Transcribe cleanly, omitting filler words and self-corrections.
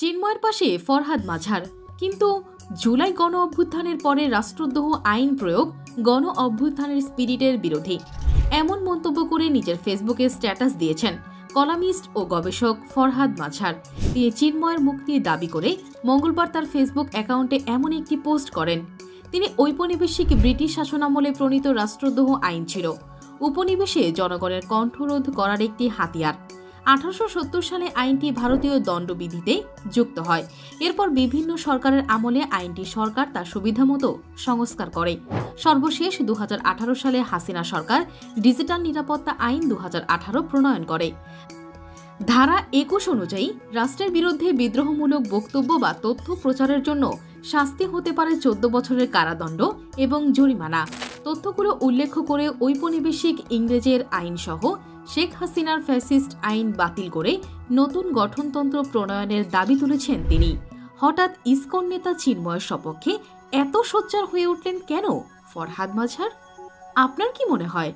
চিন্ময়ের পাশে ফরহাদ মাঝার। কিন্তু জুলাই গণ অভ্যুত্থানের পরে রাষ্ট্রদ্রোহ আইন প্রয়োগ গণ অভ্যুত্থানের স্পিরিটের বিরোধী এমন মন্তব্য করে নিজের ফেসবুকে স্ট্যাটাস দিয়েছেন কলামিস্ট ও গবেষক ফরহাদ মাঝার। তিনি চিন্ময়ের মুক্তির দাবি করে মঙ্গলবার তার ফেসবুক অ্যাকাউন্টে এমন একটি পোস্ট করেন। তিনি ঔপনিবেশিক ব্রিটিশ শাসনামলে প্রণীত রাষ্ট্রদ্রোহ আইন ছিল উপনিবেশে জনগণের কণ্ঠরোধ করার একটি হাতিয়ার। 1870 সালে আইনটি ভারতীয় দণ্ডবিধিতে যুক্ত হয়। এরপর বিভিন্ন সরকারের আমলে আইনটি সরকার তার সুবিধামতো সংস্কার করে। সর্বশেষ 2018 সালে হাসিনা সরকার ডিজিটাল নিরাপত্তা আইন 2018 প্রণয়ন করে। ধারা 21 অনুযায়ী রাষ্ট্রের বিরুদ্ধে বিদ্রোহমূলক বক্তব্য বা তথ্য প্রচারের জন্য শাস্তি হতে পারে 14 বছরের কারাদণ্ড এবং জরিমানা। তথ্যগুলো উল্লেখ করে ঔপনিবেশিক ইংরেজের আইনসহ শেখ হাসিনার ফ্যাসিস্ট আইন বাতিল করে নতুন গঠনতন্ত্র প্রণয়নের দাবি তুলেছেন তিনি। হঠাৎ ইসকন নেতা চিন্ময়ের সপক্ষে এত সোচ্চার হয়ে উঠলেন কেন ফরহাদ মাঝার? আপনার কি মনে হয়?